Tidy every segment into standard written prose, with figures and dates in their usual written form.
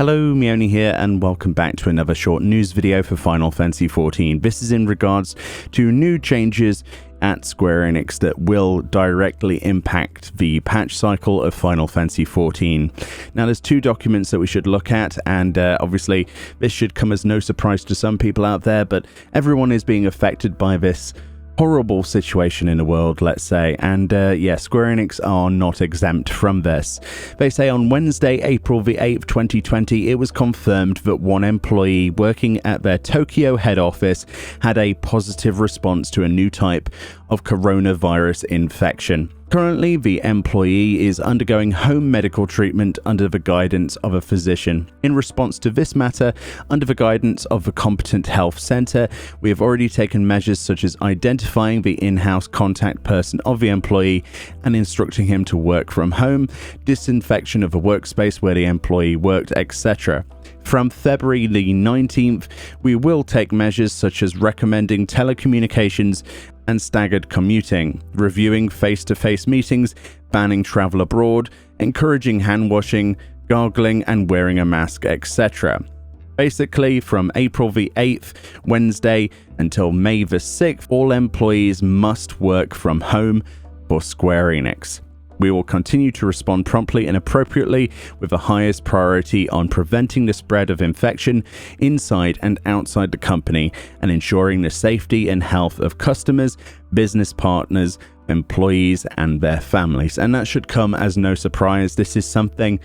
Hello, Meoni here, and welcome back to another short news video for Final Fantasy XIV. This is in regards to new changes at Square Enix that will directly impact the patch cycle of Final Fantasy XIV. Now, there's two documents that we should look at, and obviously this should come as no surprise to some people out there, but everyone is being affected by this horrible situation in the world, let's say, and Square Enix are not exempt from this. They say on Wednesday, April the 8th, 2020, it was confirmed that one employee working at their Tokyo head office had a positive response to a new type of coronavirus infection. Currently, the employee is undergoing home medical treatment under the guidance of a physician. In response to this matter, under the guidance of the competent health center, we have already taken measures such as identifying the in-house contact person of the employee and instructing him to work from home, disinfection of the workspace where the employee worked, etc. From February the 19th, we will take measures such as recommending telecommunications and staggered commuting, reviewing face-to-face meetings, banning travel abroad, encouraging hand washing, gargling and wearing a mask, etc. Basically, from April the 8th, Wednesday, until May the 6th, all employees must work from home for Square Enix. We will continue to respond promptly and appropriately with the highest priority on preventing the spread of infection inside and outside the company and ensuring the safety and health of customers, business partners, employees, and their families. And that should come as no surprise. This is something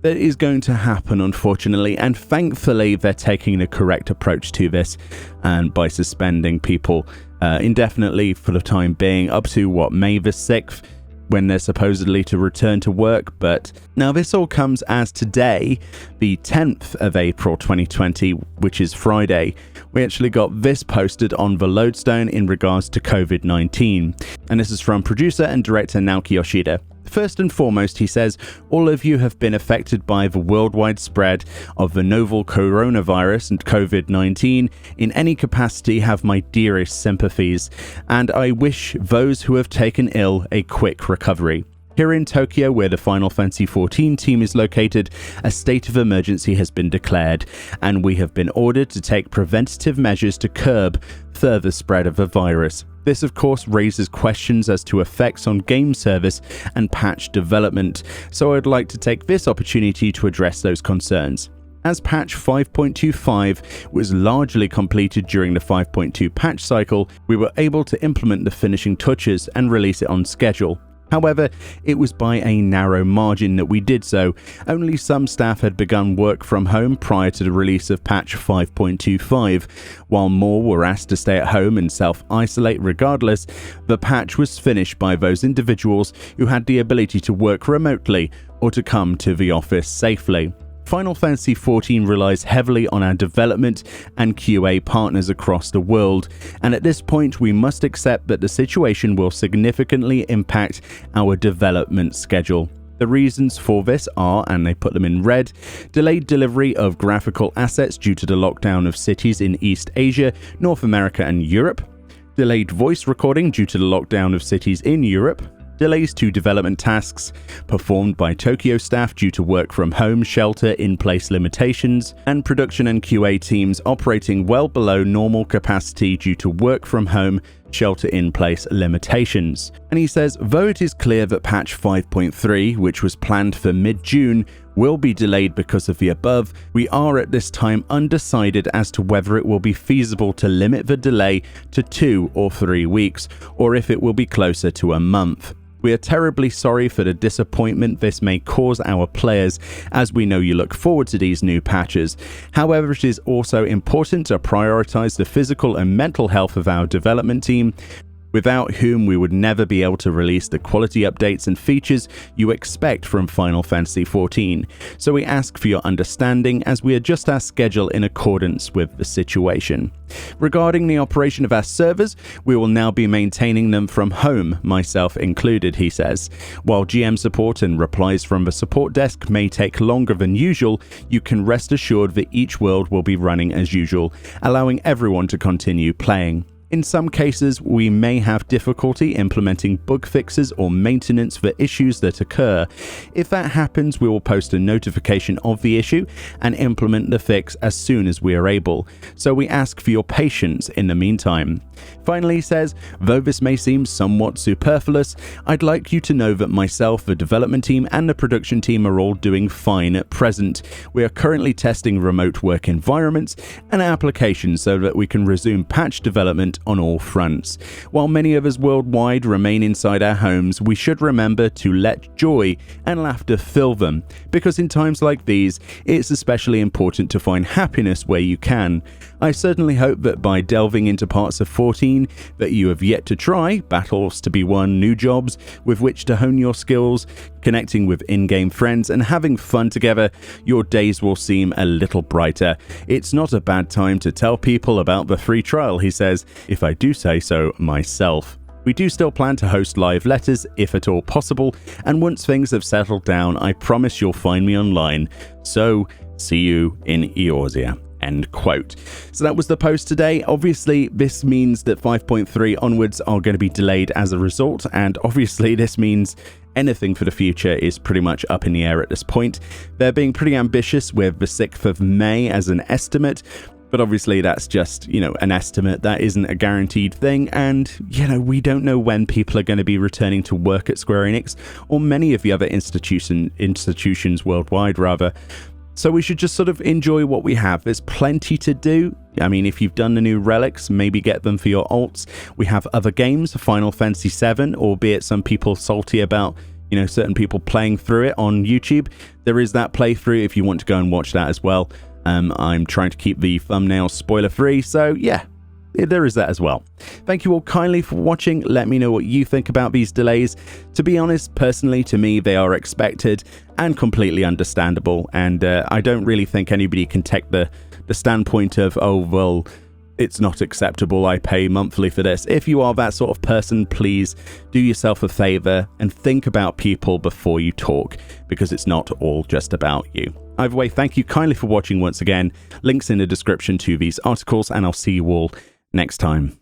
that is going to happen, unfortunately, and thankfully they're taking the correct approach to this, and by suspending people indefinitely for the time being up to May the 6th, when they're supposedly to return to work. But now this all comes as today, the 10th of April 2020, which is Friday, we actually got this posted on the Lodestone in regards to COVID-19. And this is from producer and director Naoki Yoshida. First and foremost, he says, all of you have been affected by the worldwide spread of the novel coronavirus and COVID-19. In any capacity, have my dearest sympathies, and I wish those who have taken ill a quick recovery. Here in Tokyo, where the Final Fantasy XIV team is located, a state of emergency has been declared, and we have been ordered to take preventative measures to curb further spread of the virus. This, of course, raises questions as to effects on game service and patch development, so I'd like to take this opportunity to address those concerns. As patch 5.25 was largely completed during the 5.2 patch cycle, we were able to implement the finishing touches and release it on schedule. However, it was by a narrow margin that we did so. Only some staff had begun work from home prior to the release of patch 5.25. While more were asked to stay at home and self-isolate regardless, the patch was finished by those individuals who had the ability to work remotely or to come to the office safely. Final Fantasy XIV relies heavily on our development and QA partners across the world, and at this point we must accept that the situation will significantly impact our development schedule. The reasons for this are, and they put them in red, delayed delivery of graphical assets due to the lockdown of cities in East Asia, North America and Europe, delayed voice recording due to the lockdown of cities in Europe, delays to development tasks performed by Tokyo staff due to work from home shelter-in-place limitations, and production and QA teams operating well below normal capacity due to work from home shelter-in-place limitations. And he says, though it is clear that patch 5.3, which was planned for mid-June, will be delayed because of the above, we are at this time undecided as to whether it will be feasible to limit the delay to 2 or 3 weeks, or if it will be closer to a month. We are terribly sorry for the disappointment this may cause our players, as we know you look forward to these new patches. However, it is also important to prioritize the physical and mental health of our development team, without whom we would never be able to release the quality updates and features you expect from Final Fantasy XIV. So we ask for your understanding as we adjust our schedule in accordance with the situation. Regarding the operation of our servers, we will now be maintaining them from home, myself included, he says. While GM support and replies from the support desk may take longer than usual, you can rest assured that each world will be running as usual, allowing everyone to continue playing. In some cases, we may have difficulty implementing bug fixes or maintenance for issues that occur. If that happens, we will post a notification of the issue and implement the fix as soon as we are able. So we ask for your patience in the meantime. Finally, he says, though this may seem somewhat superfluous, I'd like you to know that myself, the development team, and the production team are all doing fine at present. We are currently testing remote work environments and applications so that we can resume patch development on all fronts. While many of us worldwide remain inside our homes, we should remember to let joy and laughter fill them, because in times like these, it's especially important to find happiness where you can. I certainly hope that by delving into parts of 14 that you have yet to try, battles to be won, new jobs with which to hone your skills, connecting with in-game friends and having fun together, your days will seem a little brighter. It's not a bad time to tell people about the free trial, he says, if I do say so myself. We do still plan to host live letters, if at all possible, and once things have settled down, I promise you'll find me online. So, see you in Eorzea. End quote. So that was the post today. Obviously, this means that 5.3 onwards are going to be delayed as a result, and obviously this means anything for the future is pretty much up in the air at this point. They're being pretty ambitious with the 6th of May as an estimate, but obviously that's just, an estimate. That isn't a guaranteed thing, and, we don't know when people are going to be returning to work at Square Enix, or many of the other institutions worldwide, rather. So we should just sort of enjoy what we have. There's plenty to do. I mean, if you've done the new relics, maybe get them for your alts. We have other games, Final Fantasy VII, albeit some people salty about, certain people playing through it on YouTube. There is that playthrough if you want to go and watch that as well. I'm trying to keep the thumbnail spoiler free, so yeah. There is that as well. Thank you all kindly for watching. Let me know what you think about these delays. To be honest, personally, to me, they are expected and completely understandable. And I don't really think anybody can take the standpoint of, oh, well, it's not acceptable. I pay monthly for this. If you are that sort of person, please do yourself a favor and think about people before you talk, because it's not all just about you. Either way, thank you kindly for watching once again. Links in the description to these articles, and I'll see you all next time.